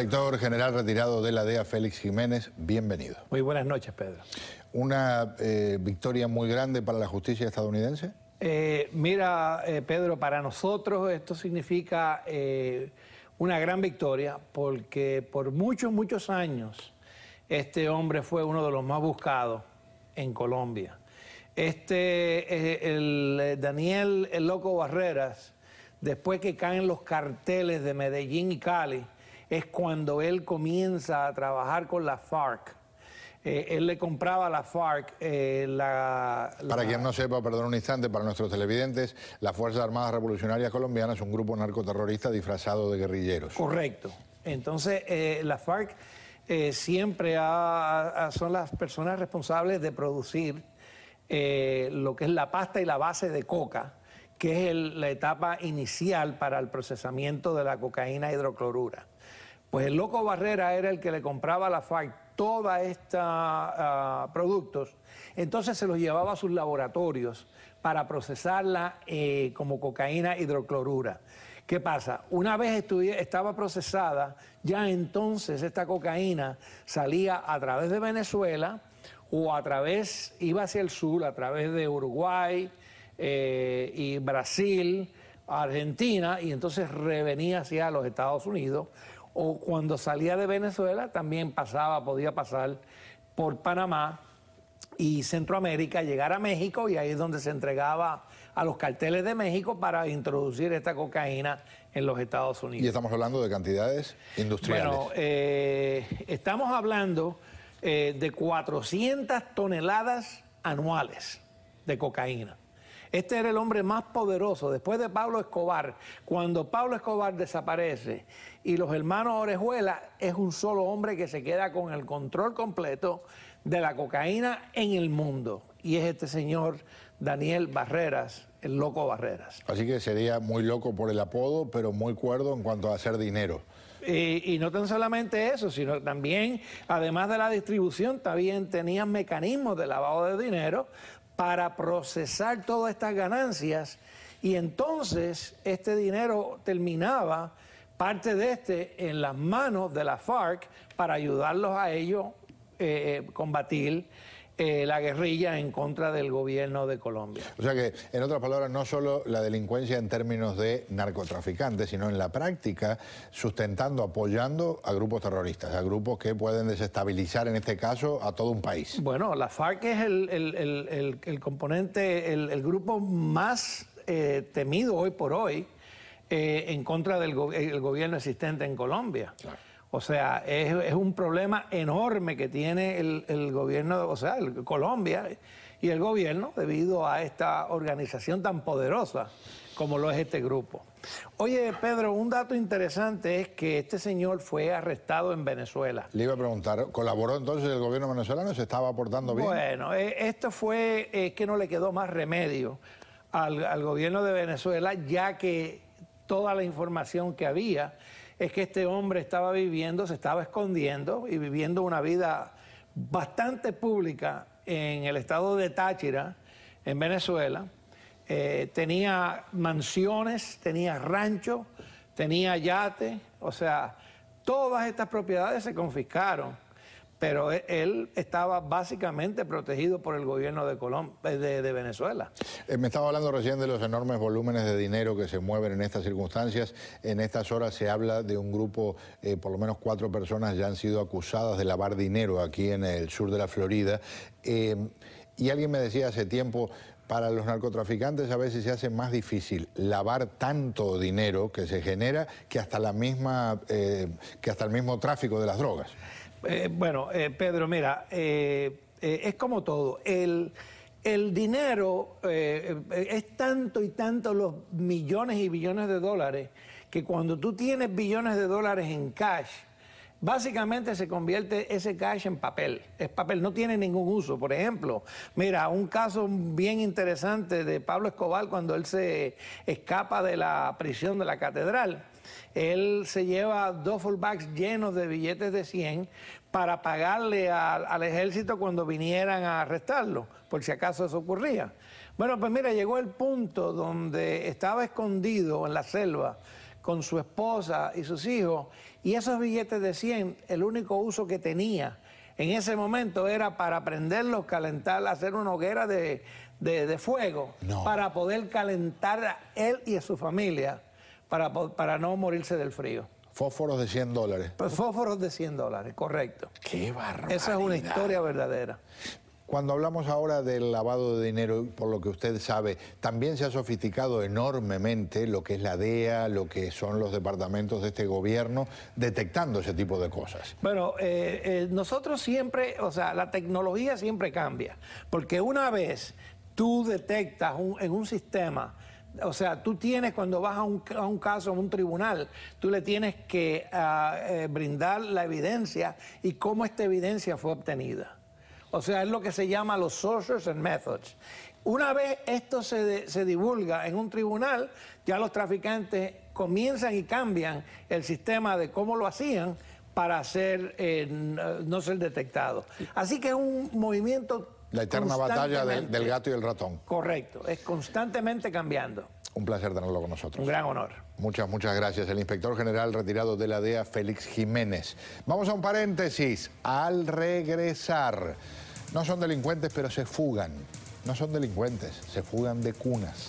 Inspector General retirado de la DEA, Félix Jiménez, bienvenido. Muy buenas noches, Pedro. ¿Una victoria muy grande para la justicia estadounidense? Mira, Pedro, para nosotros esto significa una gran victoria porque por muchos años este hombre fue uno de los más buscados en Colombia. Daniel el Loco Barreras, después que caen los carteles de Medellín y Cali, es cuando él comienza a trabajar con la FARC. Él le compraba a la FARC Para quien no sepa, perdón un instante, para nuestros televidentes, las Fuerzas Armadas Revolucionarias Colombianas es un grupo narcoterrorista disfrazado de guerrilleros. Correcto. Entonces, la FARC siempre son las personas responsables de producir lo que es la pasta y la base de coca, que es la etapa inicial para el procesamiento de la cocaína hidroclorura. Pues el Loco Barrera era el que le compraba a la FARC todos estos productos, entonces se los llevaba a sus laboratorios para procesarla como cocaína hidroclorura. ¿Qué pasa? Una vez estaba procesada, ya entonces esta cocaína salía a través de Venezuela o iba hacia el sur, a través de Uruguay y Brasil, Argentina, y entonces revenía hacia los Estados Unidos. O cuando salía de Venezuela también podía pasar por Panamá y Centroamérica, llegar a México, y ahí es donde se entregaba a los carteles de México para introducir esta cocaína en los Estados Unidos. Y estamos hablando de cantidades industriales. Bueno, estamos hablando de 400 toneladas anuales de cocaína. Este era el hombre más poderoso después de Pablo Escobar. Cuando Pablo Escobar desaparece y los hermanos Orejuela, es un solo hombre que se queda con el control completo de la cocaína en el mundo. Y es este señor Daniel Barreras, el Loco Barreras. Así que sería muy loco por el apodo, pero muy cuerdo en cuanto a hacer dinero. Y no tan solamente eso, sino también, además de la distribución, también tenían mecanismos de lavado de dinero para procesar todas estas ganancias, y entonces este dinero terminaba, parte de en las manos de la FARC para ayudarlos a ellos combatir la guerrilla en contra del gobierno de Colombia. O sea que, en otras palabras, no solo la delincuencia en términos de narcotraficantes, sino en la práctica sustentando, apoyando a grupos terroristas, a grupos que pueden desestabilizar, en este caso, a todo un país. Bueno, la FARC es el componente, el grupo más temido hoy por hoy en contra del gobierno existente en Colombia. Claro. O sea, es un problema enorme que tiene el gobierno, o sea, Colombia y el gobierno, debido a esta organización tan poderosa como lo es este grupo. Oye, Pedro, un dato interesante es que este señor fue arrestado en Venezuela. Le iba a preguntar, ¿colaboró entonces el gobierno venezolano? ¿Se estaba aportando bien? Bueno, esto fue que no le quedó más remedio al gobierno de Venezuela, ya que toda la información que había es que este hombre se estaba escondiendo y viviendo una vida bastante pública en el estado de Táchira, en Venezuela. Tenía mansiones, tenía ranchos, tenía yates, o sea, todas estas propiedades se confiscaron, pero él estaba básicamente protegido por el gobierno de Venezuela. Me estaba hablando recién de los enormes volúmenes de dinero que se mueven en estas circunstancias. En estas horas se habla de un grupo, por lo menos 4 personas ya han sido acusadas de lavar dinero aquí en el sur de la Florida. Y alguien me decía hace tiempo, para los narcotraficantes a veces se hace más difícil lavar tanto dinero que se genera que hasta el mismo tráfico de las drogas. Bueno, Pedro, mira, es como todo. El dinero es tanto y tanto los millones y billones de dólares que cuando tú tienes billones de dólares en cash, básicamente se convierte ese cash en papel. Es papel, no tiene ningún uso. Por ejemplo, mira, un caso bien interesante de Pablo Escobar cuando él se escapa de la prisión de la Catedral. Él se lleva 2 full bags llenos de billetes de 100 para pagarle al ejército cuando vinieran a arrestarlo, por si acaso eso ocurría. Bueno, pues mira, llegó el punto donde estaba escondido en la selva con su esposa y sus hijos, y esos billetes de 100, el único uso que tenía en ese momento era para prenderlos, calentar, hacer una hoguera de fuego, para poder calentar a él y a su familia, para no morirse del frío. Fósforos de $100. Pues fósforos de $100, correcto. ¡Qué barbaridad! Esa es una historia verdadera. Cuando hablamos ahora del lavado de dinero, por lo que usted sabe, también se ha sofisticado enormemente lo que es la DEA, lo que son los departamentos de este gobierno, detectando ese tipo de cosas. Bueno, nosotros siempre, o sea, la tecnología siempre cambia, porque una vez tú detectas en un sistema, o sea, tú tienes, cuando vas a un caso, a un tribunal, tú le tienes que brindar la evidencia y cómo esta evidencia fue obtenida. O sea, es lo que se llama los sources and methods. Una vez esto se divulga en un tribunal, ya los traficantes comienzan y cambian el sistema de cómo lo hacían para no ser detectados. Así que es un movimiento. La eterna batalla del gato y el ratón. Correcto, es constantemente cambiando. Un placer tenerlo con nosotros. Un gran honor. Muchas gracias. El inspector general retirado de la DEA, Félix Jiménez. Vamos a un paréntesis. Al regresar, no son delincuentes, pero se fugan. No son delincuentes, se fugan de cunas.